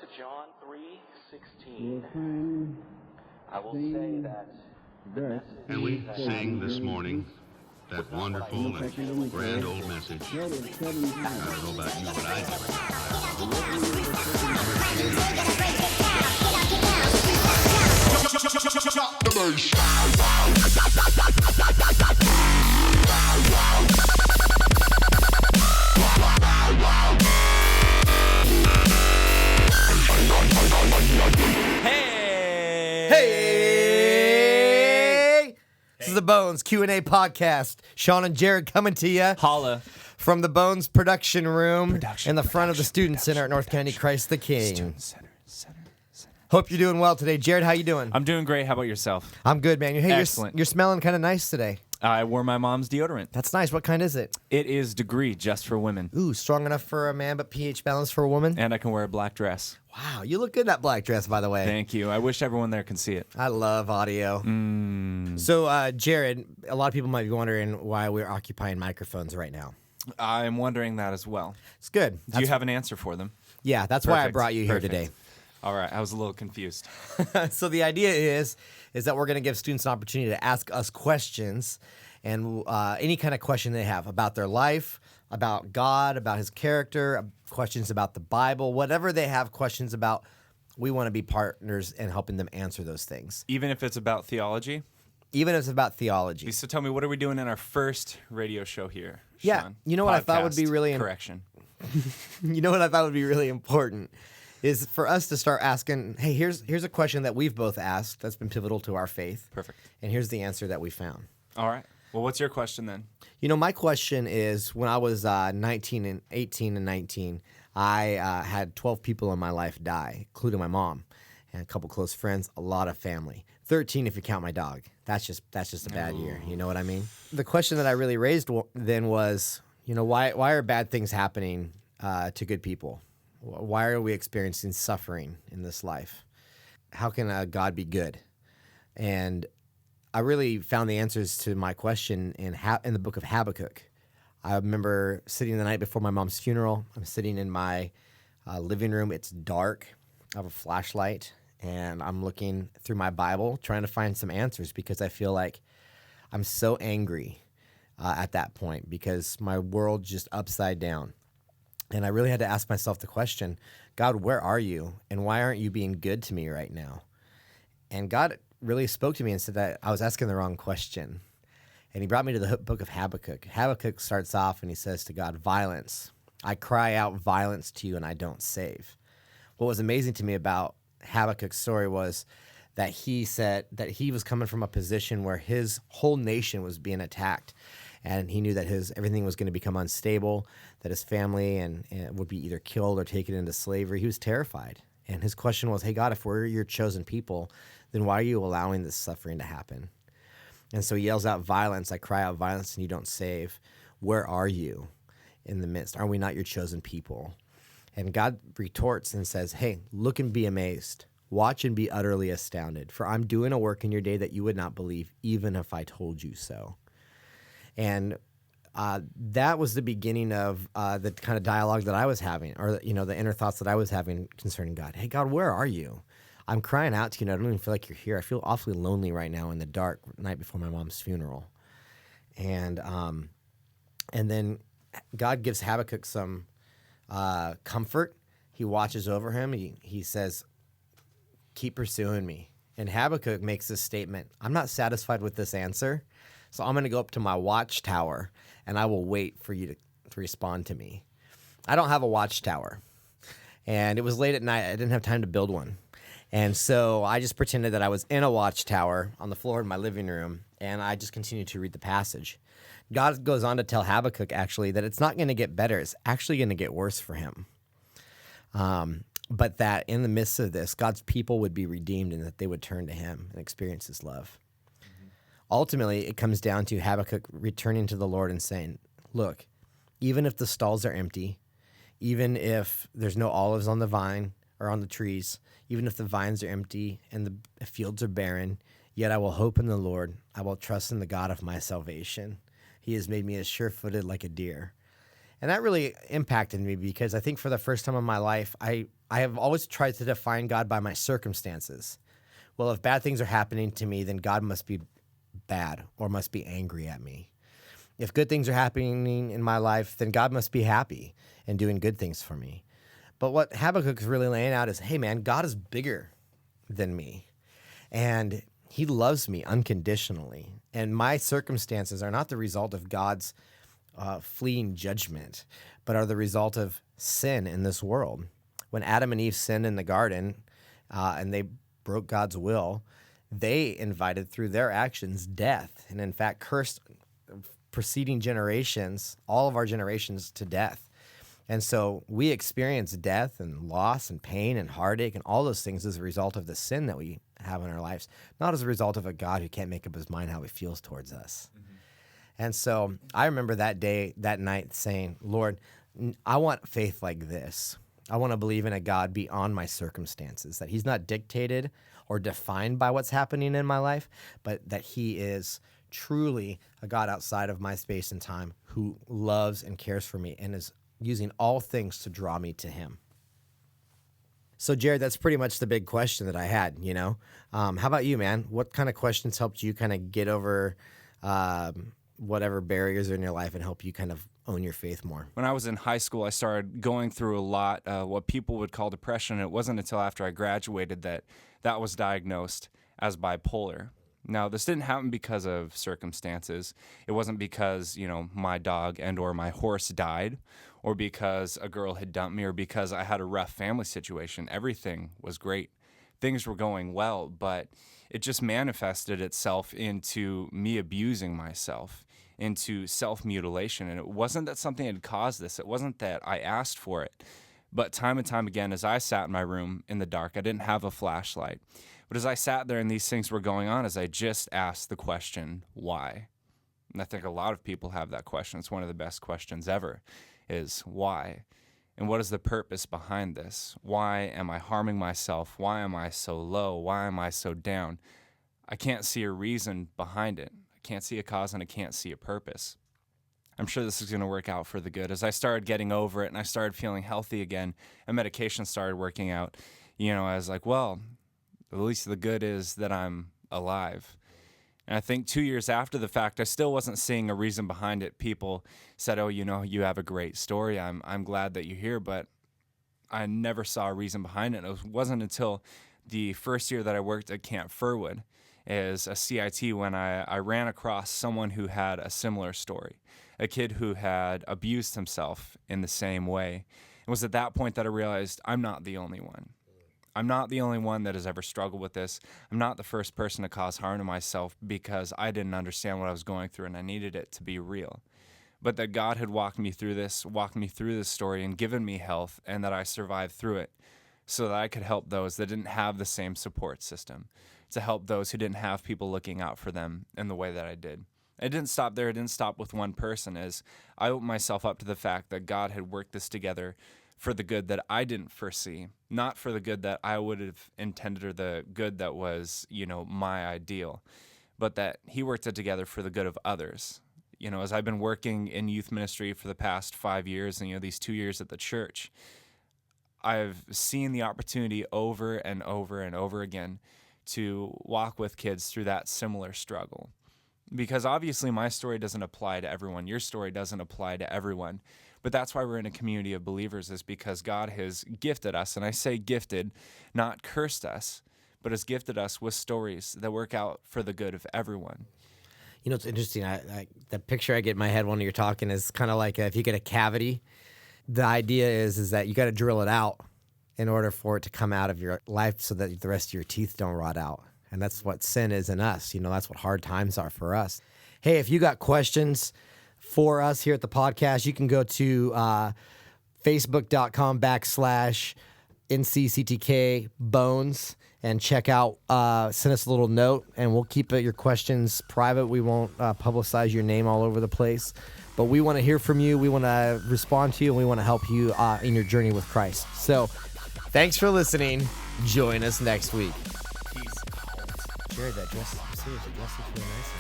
to John 3:16. I will say that the message And we that sang this morning that wonderful and grand old message. I don't know about you, but I Hey! This is the Bones Q&A podcast. Sean and Jared coming to you Holla. from the Bones production room in the front of the Student Center at North County Christ the King. Center. Hope you're doing well today. Jared, how you doing? I'm doing great. How about yourself? I'm good, man. Hey, Excellent. You're smelling kind of nice today. I wore my mom's deodorant. That's nice. What kind is it? It is Degree, just for women. Ooh, strong enough for a man, but pH balanced for a woman. And I can wear a black dress. Wow, you look good in that black dress, by the way. Thank you. I wish everyone there can see it. I love audio. So, Jared, a lot of people might be wondering why we're occupying microphones right now. I'm wondering that as well. It's good. Do you have an answer for them? Yeah, that's why I Perfect. brought you here Perfect. today. All right. I was a little confused. So the idea is that we're going to give students an opportunity to ask us questions, and any kind of question they have about their life, about God, about His character, questions about the Bible, whatever they have questions about. We want to be partners in helping them answer those things, Even if it's about theology? even if it's about theology. So tell me, what are we doing in our first radio show here, Yeah, Sean? you know what I thought would be Podcast. really Correction. You know what I thought would be really important is for us to start asking, hey, here's a question that we've both asked that's been pivotal to our faith. Perfect. And here's the answer that we found. All right. Well, what's your question then? You know, my question is, when I was 18 and 19, I had 12 people in my life die, including my mom and a couple close friends, a lot of family. 13 if you count my dog. That's just a bad year. You know what I mean? The question that I really raised then was, you know, why are bad things happening to good people? Why are we experiencing suffering in this life? How can God be good? And I really found the answers to my question in the book of Habakkuk. I remember sitting the night before my mom's funeral. I'm sitting in my living room. It's dark. I have a flashlight, and I'm looking through my Bible, trying to find some answers because I feel like I'm so angry at that point because my world just upside down. And I really had to ask myself the question, God, where are you? And why aren't you being good to me right now? And God really spoke to me and said that I was asking the wrong question. And He brought me to the book of Habakkuk. Habakkuk starts off and he says to God, violence. I cry out violence to you and I don't save. What was amazing to me about Habakkuk's story was that he said that he was coming from a position where his whole nation was being attacked. And he knew that everything was going to become unstable, that his family and would be either killed or taken into slavery. He was terrified. And his question was, hey, God, if we're your chosen people, then why are you allowing this suffering to happen? And so he yells out violence. I cry out violence and you don't save. Where are you in the midst? Are we not your chosen people? And God retorts and says, hey, look and be amazed. Watch and be utterly astounded. For I'm doing a work in your day that you would not believe, even if I told you so. And that was the beginning of the kind of dialogue that I was having, or the inner thoughts that I was having concerning God. Hey, God, where are you? I'm crying out to you, and I don't even feel like you're here. I feel awfully lonely right now in the dark, night before my mom's funeral. And then God gives Habakkuk some comfort. He watches over him. He says, keep pursuing me. And Habakkuk makes this statement, I'm not satisfied with this answer. So I'm going to go up to my watchtower, and I will wait for you to respond to me. I don't have a watchtower, and it was late at night. I didn't have time to build one. And so I just pretended that I was in a watchtower on the floor of my living room, and I just continued to read the passage. God goes on to tell Habakkuk, actually, that it's not going to get better. It's actually going to get worse for him. But that in the midst of this, God's people would be redeemed and that they would turn to Him and experience His love. Ultimately, it comes down to Habakkuk returning to the Lord and saying, look, even if the stalls are empty, even if there's no olives on the vine or on the trees, even if the vines are empty and the fields are barren, yet I will hope in the Lord. I will trust in the God of my salvation. He has made me as sure-footed like a deer. And that really impacted me because I think for the first time in my life, I have always tried to define God by my circumstances. Well, if bad things are happening to me, then God must be bad or must be angry at me. If good things are happening in my life, then God must be happy and doing good things for me. But what Habakkuk is really laying out is, hey, man, God is bigger than me. And he loves me unconditionally. And my circumstances are not the result of God's fleeing judgment, but are the result of sin in this world. When Adam and Eve sinned in the garden and they broke God's will, they invited through their actions death, and in fact cursed preceding generations, all of our generations, to death. And so we experience death and loss and pain and heartache and all those things as a result of the sin that we have in our lives, not as a result of a God who can't make up his mind how he feels towards us. Mm-hmm. And so I remember that day, that night, saying, Lord, I want faith like this. I want to believe in a God beyond my circumstances, that he's not dictated or defined by what's happening in my life, but that he is truly a God outside of my space and time who loves and cares for me and is using all things to draw me to him. So, Jared, that's pretty much the big question that I had, you know. How about you, man? What kind of questions helped you kind of get over whatever barriers are in your life and help you kind of own your faith more? When I was in high school, I started going through a lot what people would call depression. It wasn't until after I graduated that was diagnosed as bipolar. Now, this didn't happen because of circumstances. It wasn't because, my dog and or my horse died, or because a girl had dumped me, or because I had a rough family situation. Everything was great. Things were going well, but it just manifested itself into me abusing myself, into self-mutilation. And it wasn't that something had caused this. It wasn't that I asked for it. But time and time again, as I sat in my room in the dark, I didn't have a flashlight. But as I sat there and these things were going on, as I just asked the question, why? And I think a lot of people have that question. It's one of the best questions ever, is why? And what is the purpose behind this? Why am I harming myself? Why am I so low? Why am I so down? I can't see a reason behind it. I can't see a cause and I can't see a purpose. I'm sure this is going to work out for the good. As I started getting over it and I started feeling healthy again and medication started working out, I was like, well, at least the good is that I'm alive. And I think 2 years after the fact, I still wasn't seeing a reason behind it. People said, oh, you have a great story. I'm glad that you're here, but I never saw a reason behind it. It wasn't until the first year that I worked at Camp Furwood as a CIT when I ran across someone who had a similar story, a kid who had abused himself in the same way. It was at that point that I realized I'm not the only one. I'm not the only one that has ever struggled with this. I'm not the first person to cause harm to myself because I didn't understand what I was going through and I needed it to be real. But that God had walked me through this story and given me health, and that I survived through it so that I could help those that didn't have the same support system, to help those who didn't have people looking out for them in the way that I did. It didn't stop there. It didn't stop with one person, as I opened myself up to the fact that God had worked this together for the good that I didn't foresee, not for the good that I would have intended or the good that was, my ideal, but that he worked it together for the good of others. As I've been working in youth ministry for the past 5 years and, these 2 years at the church, I've seen the opportunity over and over and over again to walk with kids through that similar struggle. Because obviously my story doesn't apply to everyone. Your story doesn't apply to everyone. But that's why we're in a community of believers, is because God has gifted us, and I say gifted, not cursed us, but has gifted us with stories that work out for the good of everyone. It's interesting. The picture I get in my head when you're talking is kind of like if you get a cavity, the idea is that you got to drill it out in order for it to come out of your life so that the rest of your teeth don't rot out. And that's what sin is in us. That's what hard times are for us. Hey, if you got questions for us here at the podcast, you can go to facebook.com/NCCTK Bones and check out, send us a little note, and we'll keep your questions private. We won't publicize your name all over the place, but we want to hear from you. We want to respond to you, and we want to help you in your journey with Christ. So thanks for listening. Join us next week. Peace out. Jared, that dress, seriously, dress looks really nice.